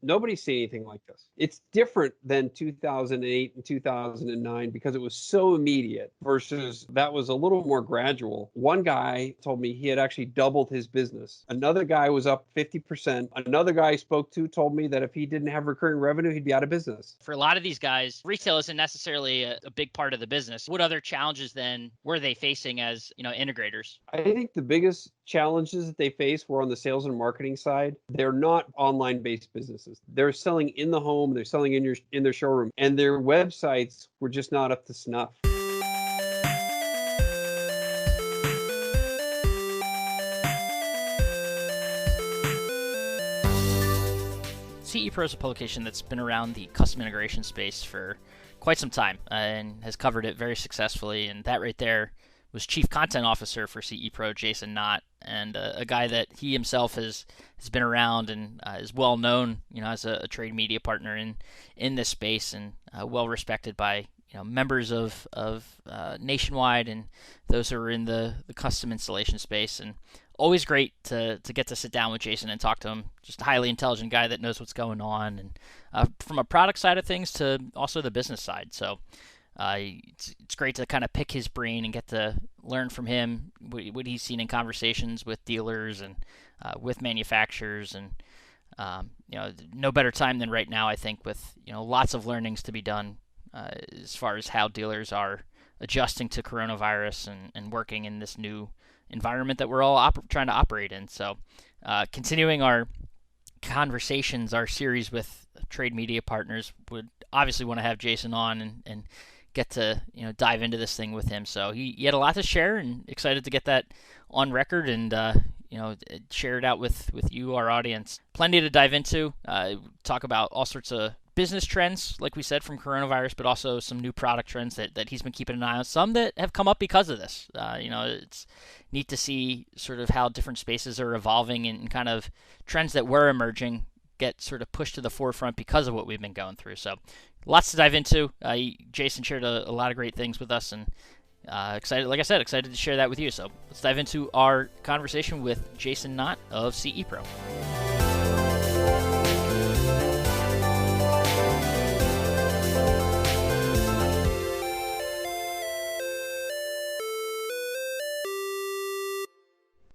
Nobody's seen anything like this. It's different than 2008 and 2009 because it was so immediate versus that was a little more gradual. One guy told me he had actually doubled his business. Another guy was up 50%. Another guy I spoke to told me that if he didn't have recurring revenue, he'd be out of business. For a lot of these guys, retail isn't necessarily a big part of the business. What other challenges then were they facing as, integrators? I think the biggest challenges that they face were on the sales and marketing side. They're not online-based businesses. They're selling in the home, they're selling in their showroom, and their websites were just not up to snuff. CE Pro is a publication that's been around the custom integration space for quite some time and has covered it very successfully. And that right there was Chief Content Officer for CE Pro, Jason Knott, and a guy that he himself has been around and is well known, as a trade media partner in this space, and well respected by members of Nationwide and those who are in the custom installation space. And always great to get to sit down with Jason and talk to him. Just a highly intelligent guy that knows what's going on, and from a product side of things to also the business side. So it's great to kind of pick his brain and get to learn from him what he's seen in conversations with dealers and with manufacturers. And no better time than right now, I think, with lots of learnings to be done as far as how dealers are adjusting to coronavirus and working in this new environment that we're all trying to operate in. So continuing our conversations, our series with trade media partners, would obviously want to have Jason on and get to dive into this thing with him. So he had a lot to share, and excited to get that on record and share it out with you, our audience. Plenty to dive into. Talk about all sorts of business trends, like we said, from coronavirus, but also some new product trends that he's been keeping an eye on, some that have come up because of this. It's neat to see sort of how different spaces are evolving and kind of trends that were emerging get sort of pushed to the forefront because of what we've been going through. So lots to dive into. Jason shared a lot of great things with us, and excited to share that with you. So let's dive into our conversation with Jason Knott of CE Pro.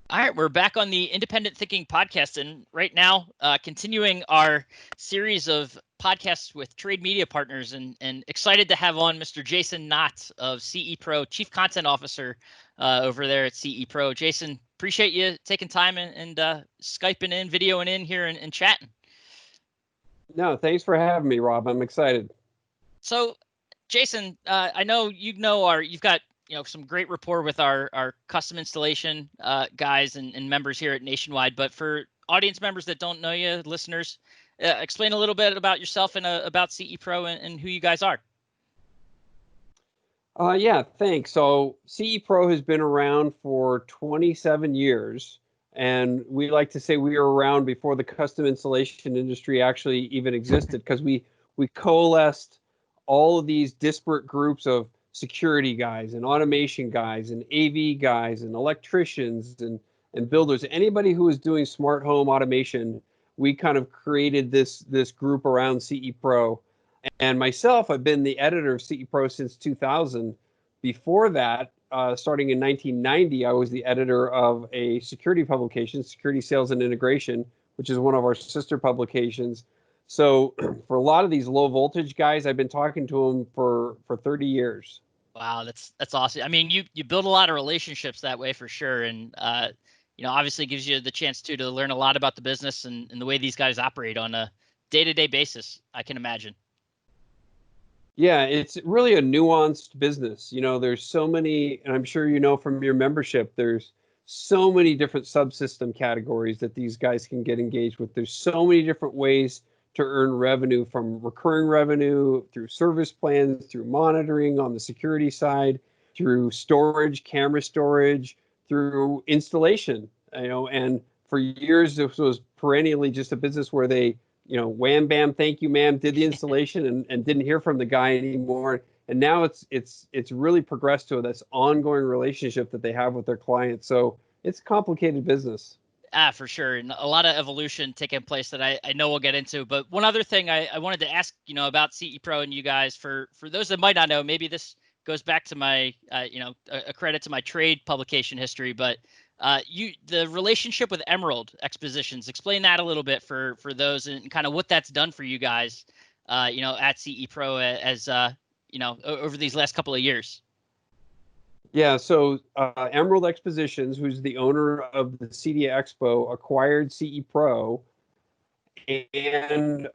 All right, we're back on the Independent Thinking podcast, and right now, continuing our series of podcasts with trade media partners, and excited to have on Mr. Jason Knott of CE Pro, Chief Content Officer over there at CE Pro. Jason, appreciate you taking time and Skyping in, videoing in here, and chatting. No, thanks for having me, Rob. I'm excited. So, Jason, I know you've got some great rapport with our custom installation guys and members here at Nationwide. But for audience members that don't know you, listeners, explain a little bit about yourself and about CE Pro and who you guys are. Yeah, thanks. So CE Pro has been around for 27 years. And we like to say we were around before the custom installation industry actually even existed, because we coalesced all of these disparate groups of security guys and automation guys and AV guys and electricians and builders. Anybody who is doing smart home automation, we kind of created this group around CE Pro. And myself, I've been the editor of CE Pro since 2000. Before that, starting in 1990, I was the editor of a security publication, Security Sales and Integration, which is one of our sister publications. So for a lot of these low voltage guys, I've been talking to them for 30 years. Wow, that's awesome. I mean, you build a lot of relationships that way for sure, and obviously gives you the chance to learn a lot about the business and the way these guys operate on a day-to-day basis, I can imagine. Yeah, it's really a nuanced business. There's so many, and I'm sure from your membership, there's so many different subsystem categories that these guys can get engaged with. There's so many different ways to earn revenue, from recurring revenue through service plans, through monitoring on the security side, through storage, camera storage, through installation. And for years, this was perennially just a business where they, wham, bam, thank you, ma'am, did the installation and didn't hear from the guy anymore. And now it's really progressed to this ongoing relationship that they have with their clients. So it's a complicated business. For sure. And a lot of evolution taking place that I know we'll get into. But one other thing I wanted to ask, about CE Pro and you guys, for those that might not know, maybe this goes back to my, a credit to my trade publication history, but the relationship with Emerald Expositions, explain that a little bit for those and kind of what that's done for you guys, at CE Pro as, over these last couple of years. Yeah, so Emerald Expositions, who's the owner of the CEDIA Expo, acquired CE Pro and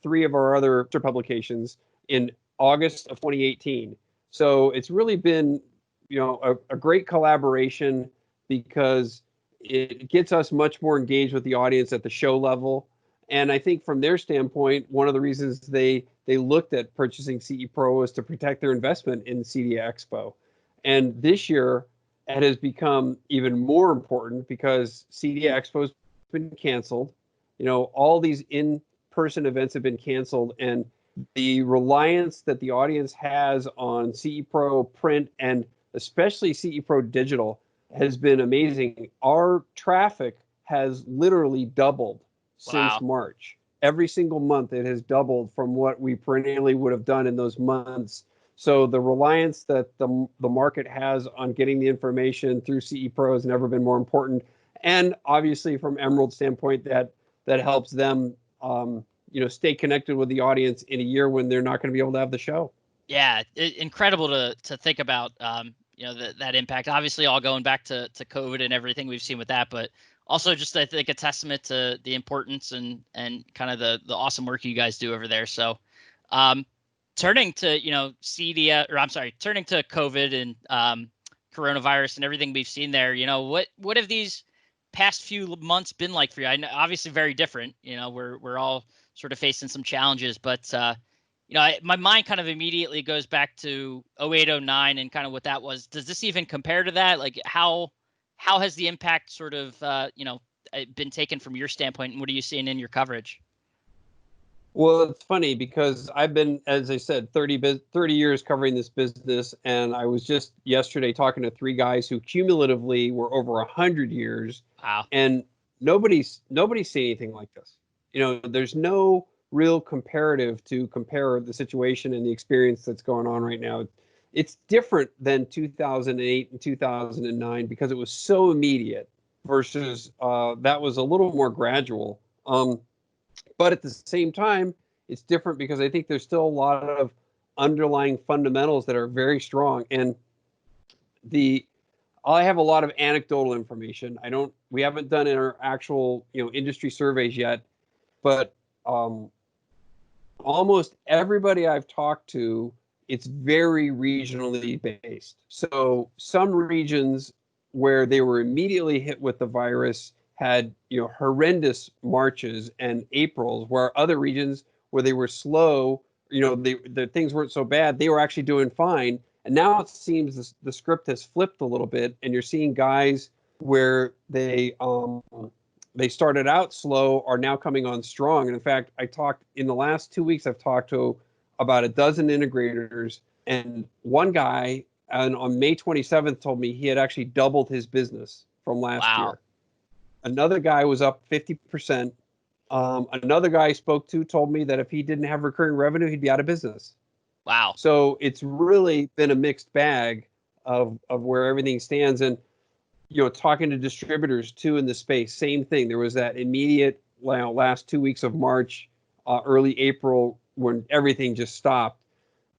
three of our other publications in August of 2018. So it's really been, a great collaboration because it gets us much more engaged with the audience at the show level. And I think from their standpoint, one of the reasons they looked at purchasing CE Pro was to protect their investment in CEDIA Expo. And this year, it has become even more important because CEDIA Expo has been canceled. All these in-person events have been canceled, and the reliance that the audience has on CE Pro print and especially CE Pro digital has been amazing. Our traffic has literally doubled since Wow. March. Every single month it has doubled from what we perennially would have done in those months. So the reliance that the market has on getting the information through CE Pro has never been more important. And obviously from Emerald's standpoint, that helps them stay connected with the audience in a year when they're not going to be able to have the show. Yeah, incredible to think about, that impact. Obviously, all going back to COVID and everything we've seen with that, but also just I think a testament to the importance and kind of the awesome work you guys do over there. So, turning to turning to COVID and coronavirus and everything we've seen there. What have these past few months been like for you? I know obviously very different. We're all sort of facing some challenges, but my mind kind of immediately goes back to 08, 09 and kind of what that was. Does this even compare to that? Like how has the impact sort of, been taken from your standpoint, and what are you seeing in your coverage? Well, it's funny because I've been, as I said, 30 years covering this business. And I was just yesterday talking to three guys who cumulatively were over 100 years. Wow. And nobody's seen anything like this. There's no real comparative to compare the situation and the experience that's going on right now. It's different than 2008 and 2009 because it was so immediate versus that was a little more gradual. But at the same time, it's different because I think there's still a lot of underlying fundamentals that are very strong. And I have a lot of anecdotal information. We haven't done our actual, industry surveys yet, but almost everybody I've talked to, it's very regionally based. So some regions where they were immediately hit with the virus had horrendous Marches and Aprils, where other regions where they were slow, the things weren't so bad, they were actually doing fine. And now it seems the script has flipped a little bit, and you're seeing guys where they started out slow are now coming on strong. And in fact, in the last 2 weeks, I've talked to about a dozen integrators, and one guy on May 27th told me he had actually doubled his business from last year. Another guy was up 50%. Another guy I spoke to told me that if he didn't have recurring revenue, he'd be out of business. Wow. So it's really been a mixed bag of where everything stands. And, talking to distributors too in the space, same thing. There was that immediate last 2 weeks of March, early April, when everything just stopped.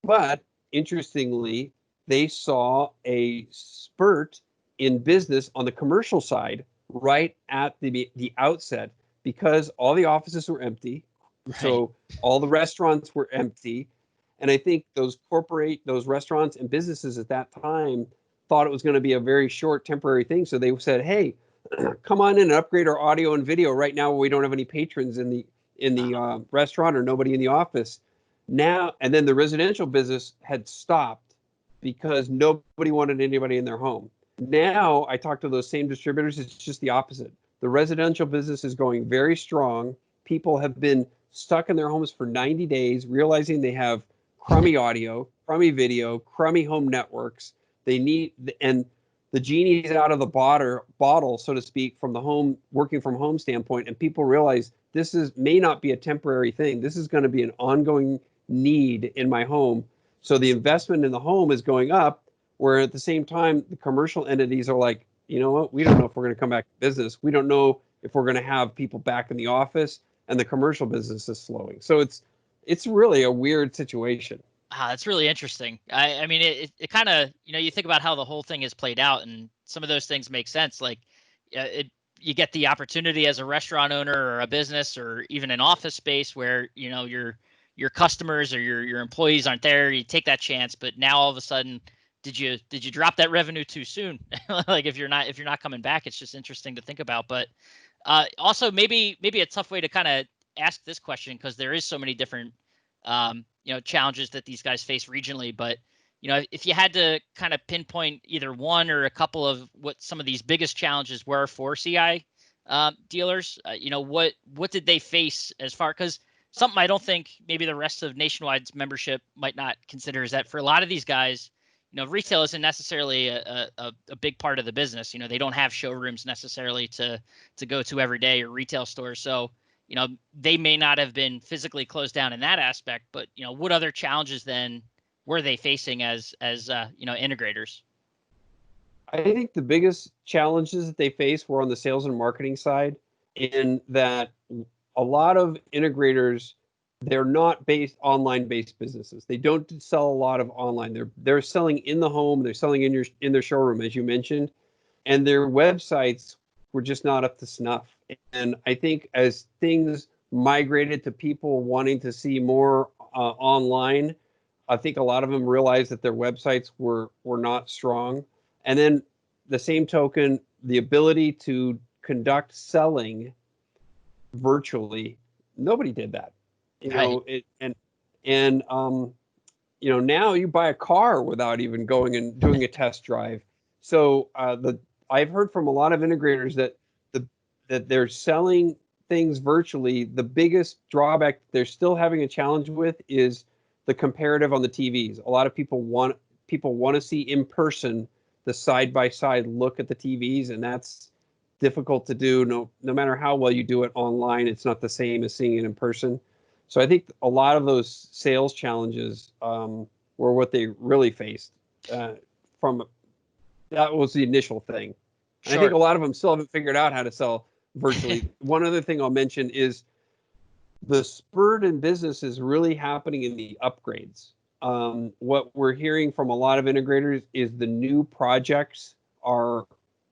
But interestingly, they saw a spurt in business on the commercial side right at the outset because all the offices were empty. Right. So all the restaurants were empty. And I think those restaurants and businesses at that time thought it was going to be a very short temporary thing. So they said, hey, come on in and upgrade our audio and video right now. We don't have any patrons in the restaurant or nobody in the office now. And then the residential business had stopped because nobody wanted anybody in their home. Now I talk to those same distributors. It's just the opposite. The residential business is going very strong. People have been stuck in their homes for 90 days, realizing they have crummy audio, crummy video, crummy home networks. And the genie's out of the bottle, so to speak, from the home working from home standpoint, and people realize this may not be a temporary thing. This is going to be an ongoing need in my home. So the investment in the home is going up, where at the same time the commercial entities are like, you know what, we don't know if we're going to come back to business. We don't know if we're going to have people back in the office, and the commercial business is slowing. So it's really a weird situation. That's really interesting. I mean, it kind of, you think about how the whole thing is played out, and some of those things make sense. Like, you get the opportunity as a restaurant owner or a business or even an office space where, your customers or your employees aren't there. You take that chance, but now all of a sudden, did you drop that revenue too soon? Like if you're not coming back, it's just interesting to think about. But also maybe a tough way to kind of ask this question, because there is so many different challenges that these guys face regionally. But if you had to kind of pinpoint either one or a couple of what some of these biggest challenges were for CI dealers, what did they face as far, because something I don't think maybe the rest of Nationwide's membership might not consider is that for a lot of these guys, retail isn't necessarily a big part of the business. They don't have showrooms necessarily to go to every day, or retail stores. So, they may not have been physically closed down in that aspect, but, what other challenges then were they facing as integrators? I think the biggest challenges that they face were on the sales and marketing side, in that a lot of integrators, they're not online based businesses. They don't sell a lot of online. They're selling in the home, they're selling in their showroom, as you mentioned, and their websites were just not up to snuff. And I think as things migrated to people wanting to see more online, I think a lot of them realized that their websites were not strong. And then the same token, the ability to conduct selling virtually, nobody did that. Now you buy a car without even going and doing a test drive. So I've heard from a lot of integrators that they're selling things virtually. The biggest drawback they're still having a challenge with is the comparative on the TVs. A lot of people want to see in person the side-by-side look at the TVs, and that's difficult to do. No matter how well you do it online, it's not the same as seeing it in person. So I think a lot of those sales challenges were what they really faced. That was the initial thing. And I think a lot of them still haven't figured out how to sell virtually. One other thing I'll mention is the spurt in business is really happening in the upgrades. What we're hearing from a lot of integrators is the new projects are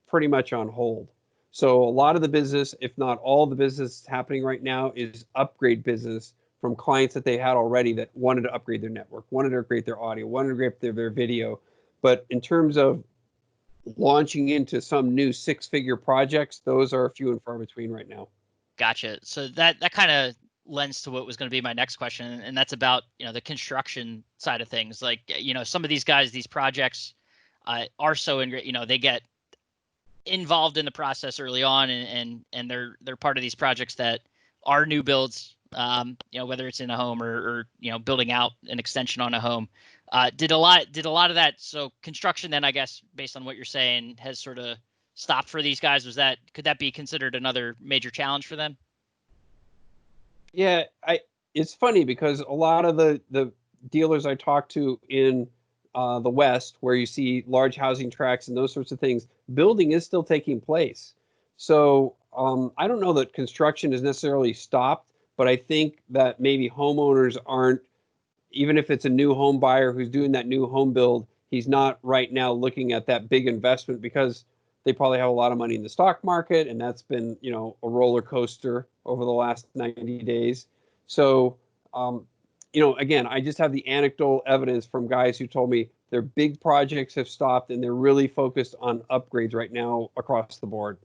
pretty much on hold. So a lot of the business, if not all the business happening right now, is upgrade business from clients that they had already that wanted to upgrade their network, wanted to upgrade their audio, wanted to upgrade their video. But in terms of launching into some new six-figure projects, those are few and far between right now. Gotcha. So that kind of lends to what was going to be my next question, and that's about the construction side of things. Like some of these guys, these projects are so they get involved in the process early on, and they're part of these projects that are new builds. Whether it's in a home or building out an extension on a home. Did a lot of that. So construction then, I guess, based on what you're saying, has sort of stopped for these guys. Could that be considered another major challenge for them? Yeah, it's funny because a lot of the dealers I talk to in the West, where you see large housing tracts and those sorts of things, building is still taking place. So I don't know that construction is necessarily stopped, but I think that maybe homeowners aren't, even if it's a new home buyer who's doing that new home build, he's not right now looking at that big investment because they probably have a lot of money in the stock market, and that's been, a roller coaster over the last 90 days. So, again, I just have the anecdotal evidence from guys who told me their big projects have stopped and they're really focused on upgrades right now across the board.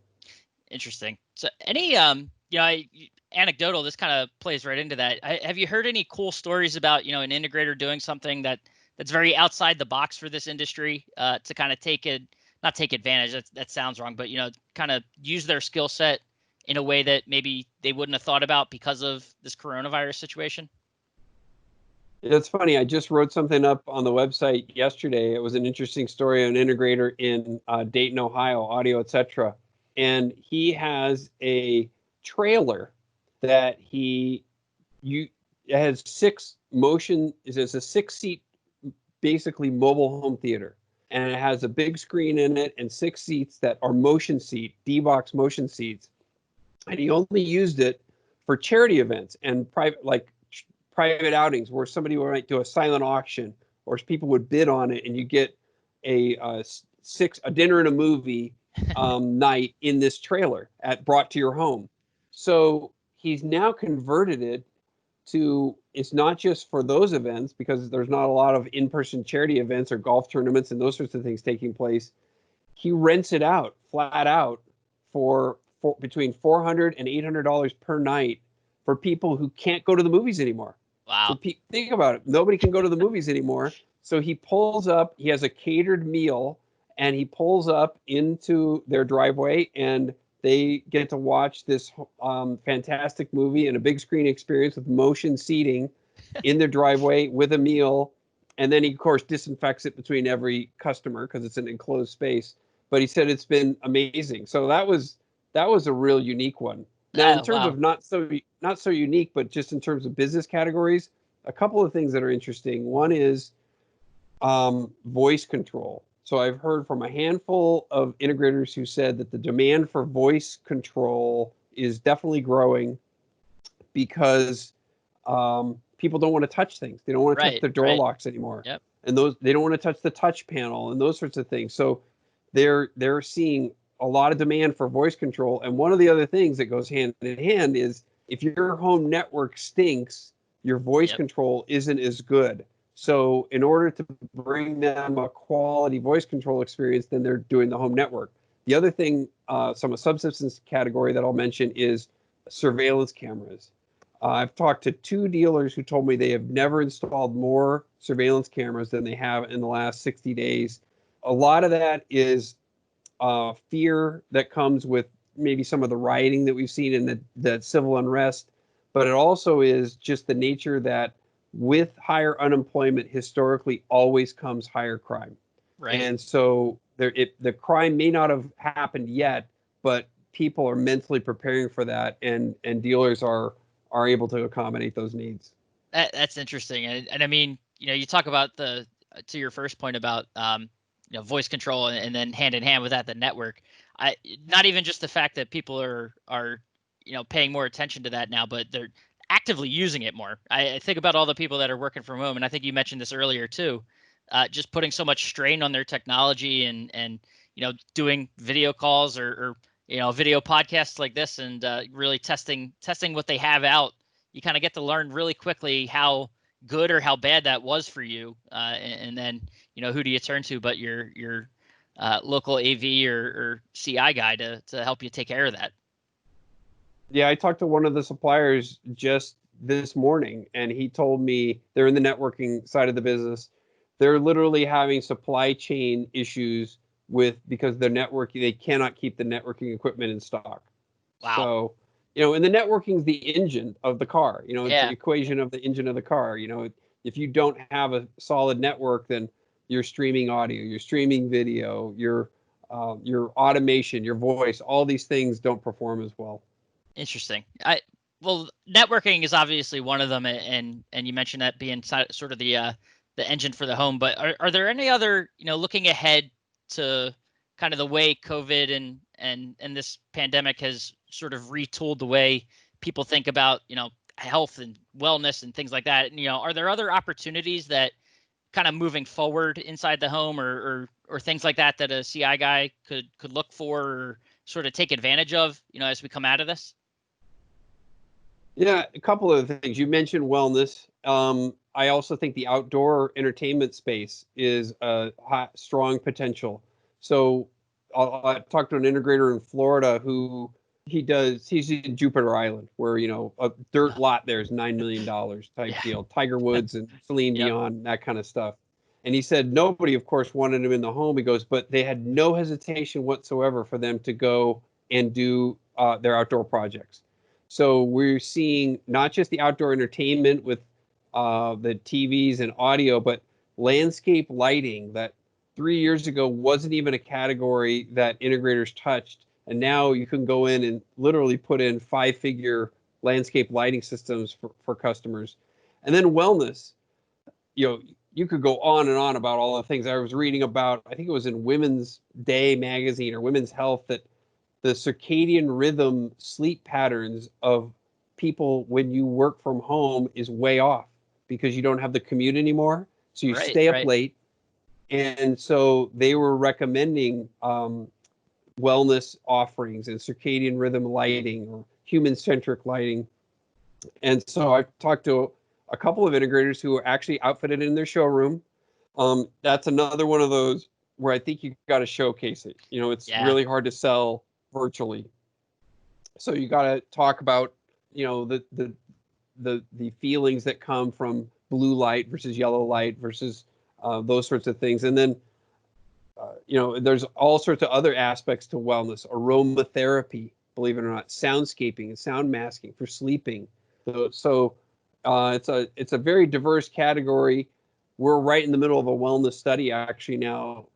Interesting. So any, anecdotal, this kind of plays right into that. Have you heard any cool stories about, an integrator doing something that's very outside the box for this industry to kind of not take advantage, that sounds wrong, but, kind of use their skill set in a way that maybe they wouldn't have thought about because of this coronavirus situation? It's funny. I just wrote something up on the website yesterday. It was an interesting story on an integrator in Dayton, Ohio, audio, etc. And he has a trailer that it has six motion. It's a 6-seat, basically mobile home theater, and it has a big screen in it and 6 seats that are motion seat, D-box motion seats. And he only used it for charity events and private outings where somebody might do a silent auction or people would bid on it, and you get a dinner and a movie night in this trailer brought to your home. So he's now converted it to, it's not just for those events because there's not a lot of in-person charity events or golf tournaments and those sorts of things taking place. He rents it out flat out for between $400 and $800 per night for people who can't go to the movies anymore. Wow. So think about it. Nobody can go to the movies anymore. So he pulls up, he has a catered meal, and he pulls up into their driveway, and they get to watch this fantastic movie and a big screen experience with motion seating in their driveway with a meal. And then he, of course, disinfects it between every customer because it's an enclosed space. But he said it's been amazing. So that was a real unique one. Now, in terms Wow. of not so unique, but just in terms of business categories, a couple of things that are interesting. One is voice control. So I've heard from a handful of integrators who said that the demand for voice control is definitely growing because people don't want to touch things. They don't want to touch their door locks anymore. Yep. And they don't want to touch the touch panel and those sorts of things. So they're seeing a lot of demand for voice control. And one of the other things that goes hand in hand is if your home network stinks, your voice control isn't as good. So in order to bring them a quality voice control experience, then they're doing the home network. The other thing, some subsistence category that I'll mention is surveillance cameras. I've talked to 2 dealers who told me they have never installed more surveillance cameras than they have in the last 60 days. A lot of that is fear that comes with maybe some of the rioting that we've seen in the civil unrest, but it also is just the nature that with higher unemployment, historically always comes higher crime. Right. And so the crime may not have happened yet, but people are mentally preparing for that, and dealers are able to accommodate those needs. That's interesting, and I mean, you talk about to your first point about voice control, and then hand in hand with that, the network. Not even just the fact that people are paying more attention to that now, but they're actively using it more. I think about all the people that are working from home, and I think you mentioned this earlier too, just putting so much strain on their technology and doing video calls or video podcasts like this, and really testing what they have out. You kind of get to learn really quickly how good or how bad that was for you, and then who do you turn to but your local AV or CI guy to help you take care of that. Yeah, I talked to one of the suppliers just this morning, and he told me they're in the networking side of the business. They're literally having supply chain issues because their networking, they cannot keep the networking equipment in stock. Wow. So, and the networking is the engine of the car. It's the equation of the engine of the car. If you don't have a solid network, then you're streaming audio, you're streaming video, your automation, your voice, all these things don't perform as well. Interesting. Well, networking is obviously one of them, and you mentioned that being sort of the engine for the home. But are there any other, looking ahead to kind of the way COVID and this pandemic has sort of retooled the way people think about health and wellness and things like that? And, are there other opportunities that kind of moving forward inside the home or things like that a CI guy could look for or sort of take advantage of, as we come out of this? Yeah, a couple of things. You mentioned wellness. I also think the outdoor entertainment space is a strong potential. So I talked to an integrator in Florida who he's in Jupiter Island, where, a dirt lot there is $9 million type deal. Tiger Woods and Celine Dion, that kind of stuff. And he said nobody, of course, wanted him in the home. He goes, but they had no hesitation whatsoever for them to go and do their outdoor projects. So we're seeing not just the outdoor entertainment with the TVs and audio, but landscape lighting that 3 years ago wasn't even a category that integrators touched. And now you can go in and literally put in 5-figure landscape lighting systems for customers. And then wellness, you could go on and on about all the things. I was reading about, I think it was in Women's Day magazine or Women's Health, that the circadian rhythm sleep patterns of people when you work from home is way off because you don't have the commute anymore. So you stay up late. And so they were recommending wellness offerings and circadian rhythm lighting or human-centric lighting. And so I've talked to a couple of integrators who are actually outfitted in their showroom. That's another one of those where I think you got to showcase it. It's really hard to sell virtually. So you got to talk about, the feelings that come from blue light versus yellow light versus those sorts of things. And then, there's all sorts of other aspects to wellness, aromatherapy, believe it or not, soundscaping and sound masking for sleeping. So it's a very diverse category. We're right in the middle of a wellness study actually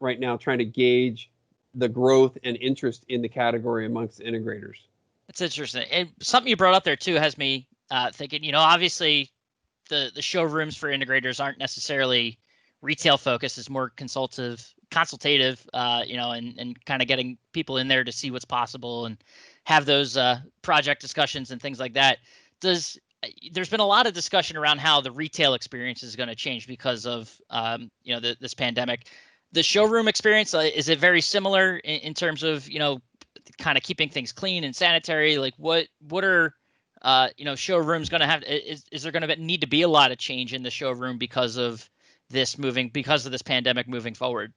right now, trying to gauge the growth and interest in the category amongst integrators. That's interesting. And something you brought up there too has me thinking, obviously the showrooms for integrators aren't necessarily retail focused. It's more consultative, and kind of getting people in there to see what's possible and have those project discussions and things like that. There's been a lot of discussion around how the retail experience is going to change because of this pandemic. The showroom experience, is it very similar in terms of kind of keeping things clean and sanitary? Like what are showrooms going to have? Is there going to need to be a lot of change in the showroom because of this pandemic moving forward?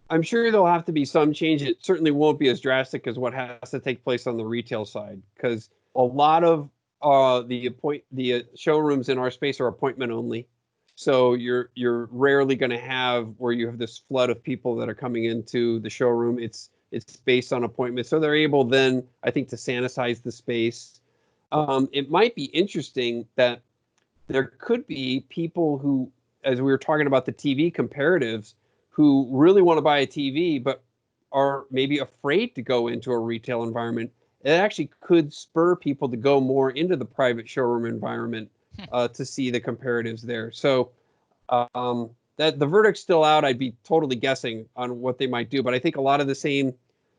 I'm sure there'll have to be some change. It certainly won't be as drastic as what has to take place on the retail side, because a lot of the showrooms in our space are appointment only. So you're rarely going to have where you have this flood of people that are coming into the showroom. It's based on appointment. So they're able then, I think, to sanitize the space. It might be interesting that there could be people who, as we were talking about the TV comparatives, who really want to buy a TV, but are maybe afraid to go into a retail environment. It actually could spur people to go more into the private showroom environment to see the comparatives there. So that the verdict's still out. I'd be totally guessing on what they might do, but I think a lot of the same,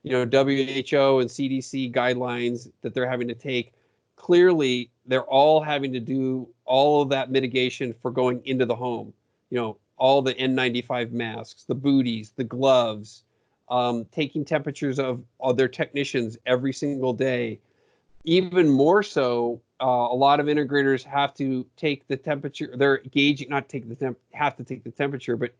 WHO and CDC guidelines that they're having to take, clearly they're all having to do all of that mitigation for going into the home. All the N95 masks, the booties, the gloves, taking temperatures of their technicians every single day. Even more so, a lot of integrators have to take the temperature. They're gauging, not take the have to take the temperature, but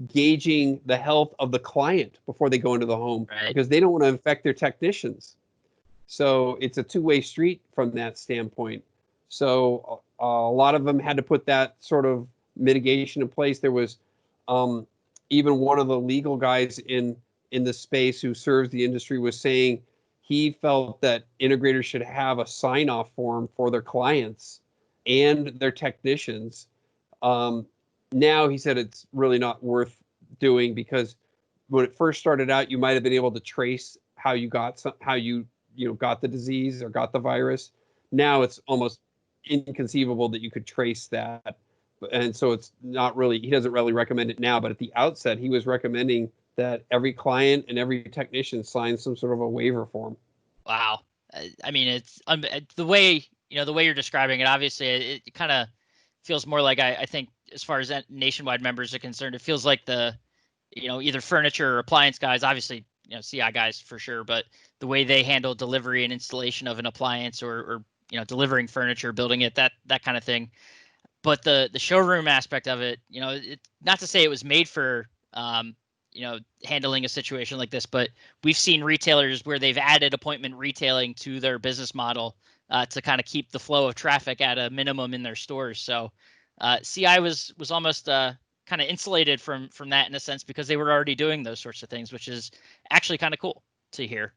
gauging the health of the client before they go into the home, because they don't want to infect their technicians. So it's a two-way street from that standpoint. So a lot of them had to put that sort of mitigation in place. There was even one of the legal guys in the space who serves the industry was saying he felt that integrators should have a sign-off form for their clients and their technicians. Now he said it's really not worth doing, because when it first started out, you might have been able to trace how you got got the disease or got the virus. Now it's almost inconceivable that you could trace that. And so it's not really, he doesn't really recommend it now, but at the outset, he was recommending that every client and every technician sign some sort of a waiver form. Wow. I mean, it's the way you're describing it, obviously it kind of feels more like, I think, as far as nationwide members are concerned, it feels like the, either furniture or appliance guys, obviously, CI guys for sure, but the way they handle delivery and installation of an appliance or delivering furniture, building it, that kind of thing. But the showroom aspect of it, not to say it was made for, handling a situation like this, but we've seen retailers where they've added appointment retailing to their business model to kind of keep the flow of traffic at a minimum in their stores. So CI was almost kind of insulated from that in a sense, because they were already doing those sorts of things, which is actually kind of cool to hear.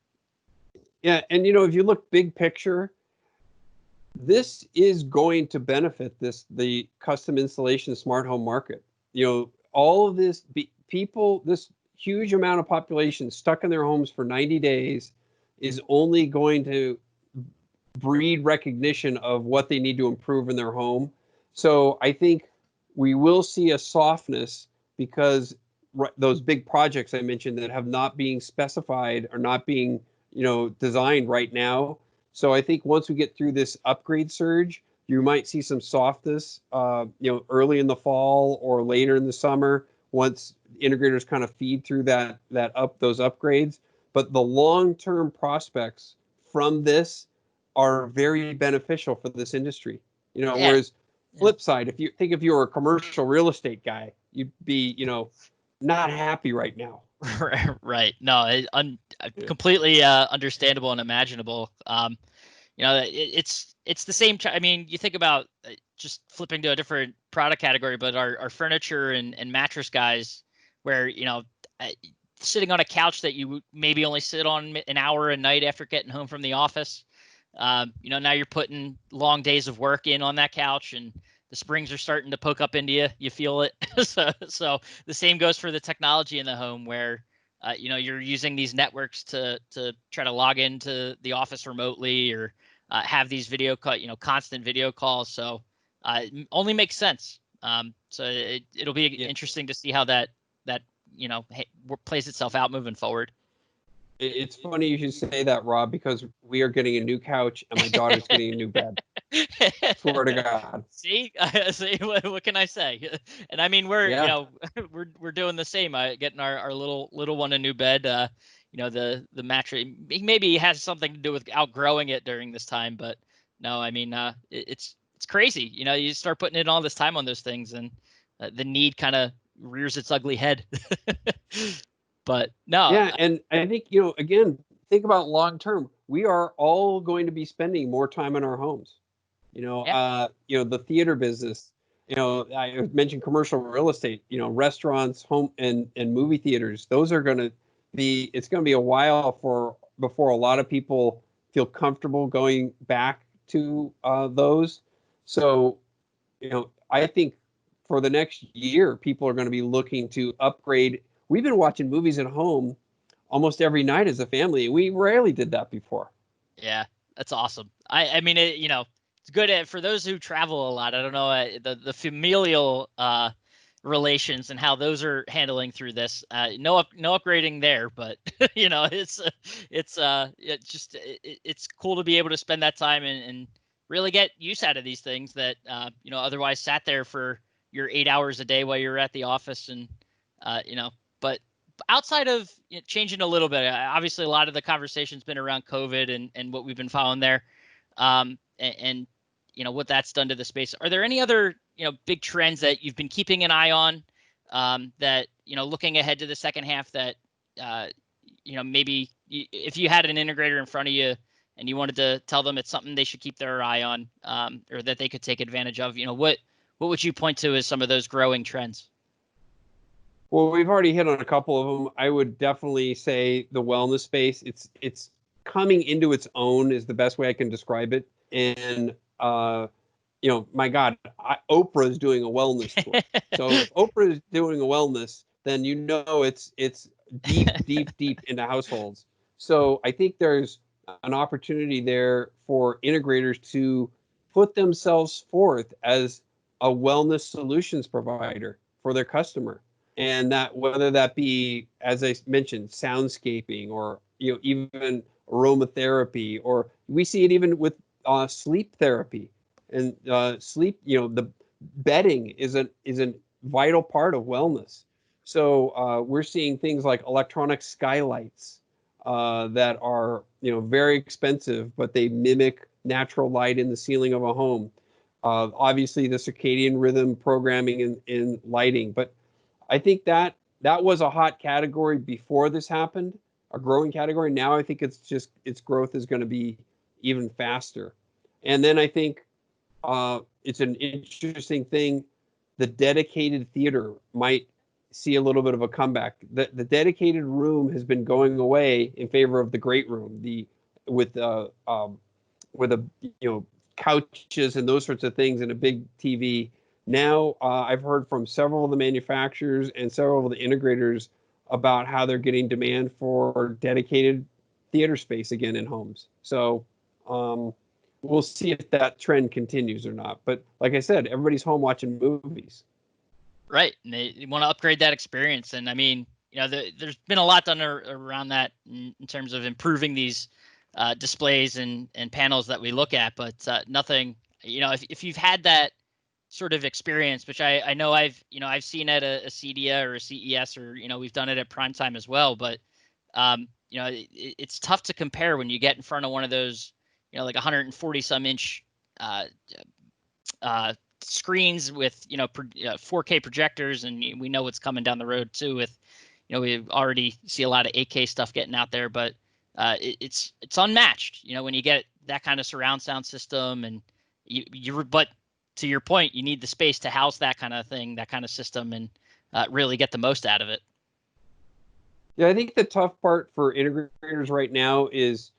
Yeah, and if you look big picture, this is going to benefit the custom installation smart home market. All of this people, this huge amount of population stuck in their homes for 90 days is only going to breed recognition of what they need to improve in their home. So I think we will see a softness because those big projects I mentioned that have not being specified are not being, designed right now. So I think once we get through this upgrade surge, you might see some softness, early in the fall or later in the summer once integrators kind of feed through those upgrades. But the long-term prospects from this are very beneficial for this industry. Yeah. Whereas flip side, if you were a commercial real estate guy, you'd be, not happy right now. Right. No, completely understandable and imaginable. It's the same. I mean, you think about just flipping to a different product category, but our furniture and mattress guys, where sitting on a couch that you maybe only sit on an hour a night after getting home from the office. Now you're putting long days of work in on that couch, and the springs are starting to poke up into you. You feel it. so the same goes for the technology in the home, where you're using these networks to try to log into the office remotely, or have these constant video calls. So it only makes sense. So it'll be interesting to see how that plays itself out moving forward. It's funny you should say that, Rob, because we are getting a new couch and my daughter's getting a new bed. Swear to God. See, what can I say? And I mean, we're doing the same. Getting our little one a new bed. The mattress maybe has something to do with outgrowing it during this time, but no, I mean, it's crazy. You start putting in all this time on those things, and the need kind of rears its ugly head. But no. Yeah, and I think, again, think about long term. We are all going to be spending more time in our homes. The theater business, I mentioned commercial real estate, restaurants, home and movie theaters. Those are going to be, it's going to be a while before a lot of people feel comfortable going back to those. So, I think for the next year, people are going to be looking to upgrade. We've been watching movies at home almost every night as a family. We rarely did that before. Yeah, that's awesome. I mean, it's good for those who travel a lot. I don't know the familial relations and how those are handling through this. No upgrading there, but it's cool to be able to spend that time and really get use out of these things that otherwise sat there for your 8 hours a day while you're at the office, and but outside of changing a little bit, obviously a lot of the conversation's been around COVID and what we've been following there, and what that's done to the space. Are there any other big trends that you've been keeping an eye on, that looking ahead to the second half, that maybe if you had an integrator in front of you and you wanted to tell them it's something they should keep their eye on, or that they could take advantage of, what would you point to as some of those growing trends? Well, we've already hit on a couple of them. I would definitely say the wellness space. It's coming into its own is the best way I can describe it. And my God, Oprah is doing a wellness tour. So if Oprah is doing a wellness, then it's deep into households. So I think there's an opportunity there for integrators to put themselves forth as a wellness solutions provider for their customer. And that, whether that be, as I mentioned, soundscaping, or even aromatherapy, or we see it even with sleep therapy and sleep. The bedding is a vital part of wellness. So we're seeing things like electronic skylights that are very expensive, but they mimic natural light in the ceiling of a home. Obviously, the circadian rhythm programming in lighting, but I think that was a hot category before this happened, a growing category. Now I think its growth is going to be even faster. And then I think it's an interesting thing. The dedicated theater might see a little bit of a comeback. The dedicated room has been going away in favor of the great room, with a couches and those sorts of things and a big TV. Now, I've heard from several of the manufacturers and several of the integrators about how they're getting demand for dedicated theater space again in homes. So we'll see if that trend continues or not. But like I said, everybody's home watching movies. Right. And they want to upgrade that experience. And I mean, there's been a lot done around that in terms of improving these displays and panels that we look at, but nothing, if you've had that sort of experience, which I know I've seen at a CEDIA or a CES, or, we've done it at Primetime as well. But, it's tough to compare when you get in front of one of those, like 140 some inch screens with, 4K projectors. And we know what's coming down the road too with, we already see a lot of 8K stuff getting out there, but it's unmatched, when you get that kind of surround sound system. And but to your point, you need the space to house that kind of thing, that kind of system, and really get the most out of it. Yeah, I think the tough part for integrators right now is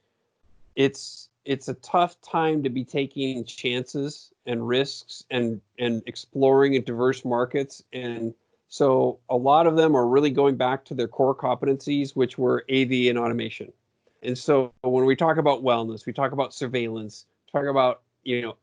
it's a tough time to be taking chances and risks and exploring in diverse markets. And so a lot of them are really going back to their core competencies, which were AV and automation. And so when we talk about wellness, we talk about surveillance, talk about,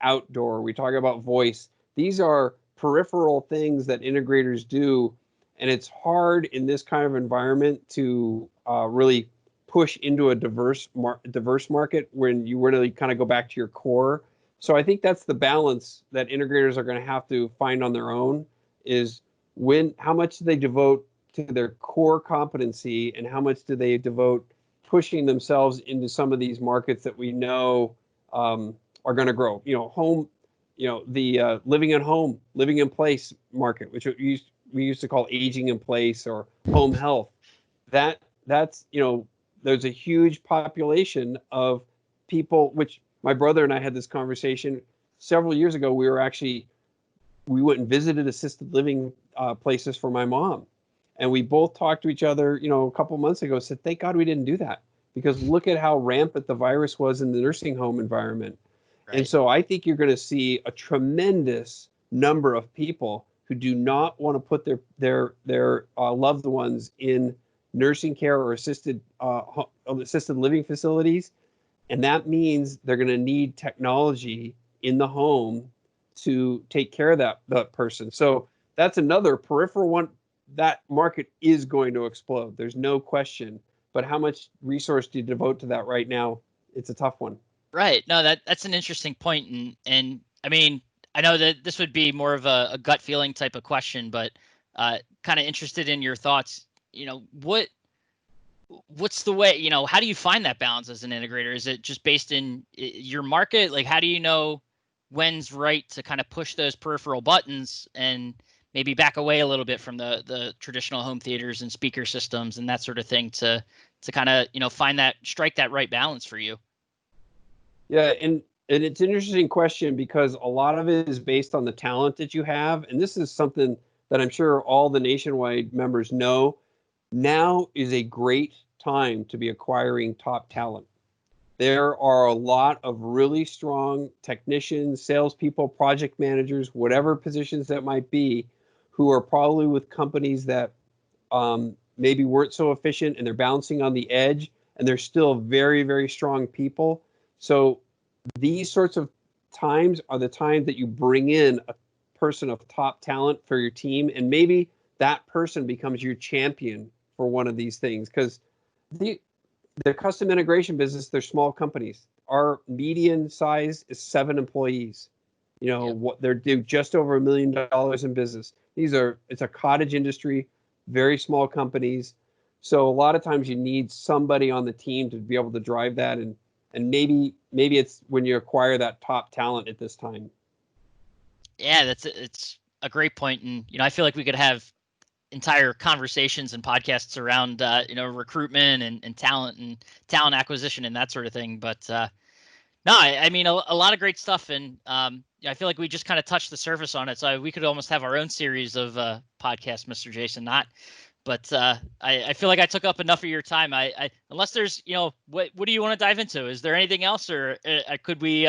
outdoor, we talk about voice. These are peripheral things that integrators do. And it's hard in this kind of environment to really push into a diverse market when you really kind of go back to your core. So I think that's the balance that integrators are going to have to find on their own, is how much do they devote to their core competency and how much do they devote pushing themselves into some of these markets that we know are going to grow. Home, the living at home, living in place market, which we used to call aging in place or home health. That's there's a huge population of people, which my brother and I had this conversation several years ago. We went and visited assisted living places for my mom. And we both talked to each other, a couple months ago, said, thank God we didn't do that, because look at how rampant the virus was in the nursing home environment. Right. And so I think you're going to see a tremendous number of people who do not want to put their loved ones in nursing care or assisted living facilities. And that means they're going to need technology in the home to take care of that person. So that's another peripheral one. That market is going to explode. There's no question. But how much resource do you devote to that right now? It's a tough one. Right. No, that's an interesting point. And I mean, I know that this would be more of a gut feeling type of question, but kind of interested in your thoughts. What's the way, how do you find that balance as an integrator? Is it just based in your market? Like, how do you know when's right to kind of push those peripheral buttons and maybe back away a little bit from the traditional home theaters and speaker systems and that sort of thing to kind of, strike that right balance for you? Yeah. And it's an interesting question because a lot of it is based on the talent that you have. And this is something that I'm sure all the Nationwide members know. Now is a great time to be acquiring top talent. There are a lot of really strong technicians, salespeople, project managers, whatever positions that might be, who are probably with companies that maybe weren't so efficient and they're bouncing on the edge, and they're still very, very strong people. So these sorts of times are the times that you bring in a person of top talent for your team, and maybe that person becomes your champion for one of these things. Because the custom integration business, they're small companies. Our median size is 7 employees. What they're doing just over $1 million in business. It's a cottage industry, very small companies. So a lot of times you need somebody on the team to be able to drive that, and maybe it's when you acquire that top talent at this time. Yeah, it's a great point. And, I feel like we could have entire conversations and podcasts around, recruitment and talent acquisition and that sort of thing. But no, I mean, a lot of great stuff. And I feel like we just kind of touched the surface on it. So we could almost have our own series of podcasts, Mr. Jason Knott. But I feel like I took up enough of your time. I unless there's, what do you want to dive into? Is there anything else, or could we,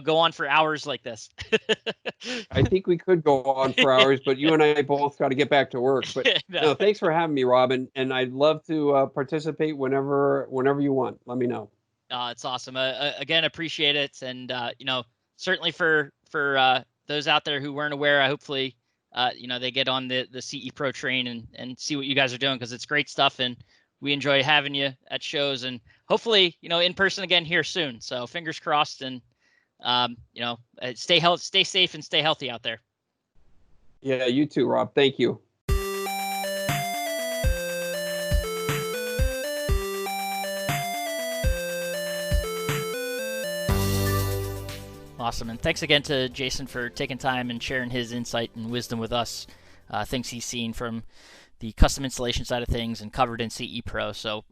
go on for hours like this. I think we could go on for hours, but you and I both got to get back to work. But no, thanks for having me, Robin. And I'd love to participate whenever you want. Let me know. It's awesome. Again, appreciate it. And, certainly for those out there who weren't aware, hopefully, they get on the CE Pro train and see what you guys are doing, because it's great stuff. And we enjoy having you at shows, and hopefully, in person again here soon. So fingers crossed, and, stay safe and stay healthy out there. Yeah, you too, Rob. Thank you. Awesome. And thanks again to Jason for taking time and sharing his insight and wisdom with us, things he's seen from the custom installation side of things and covered in CE Pro. So,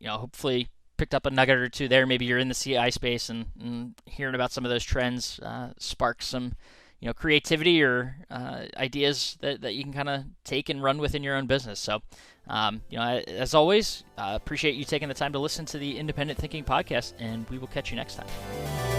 hopefully picked up a nugget or two there. Maybe you're in the CI space and hearing about some of those trends sparks some, creativity or ideas that you can kind of take and run with in your own business. So, as always, appreciate you taking the time to listen to the Independent Thinking Podcast, and we will catch you next time.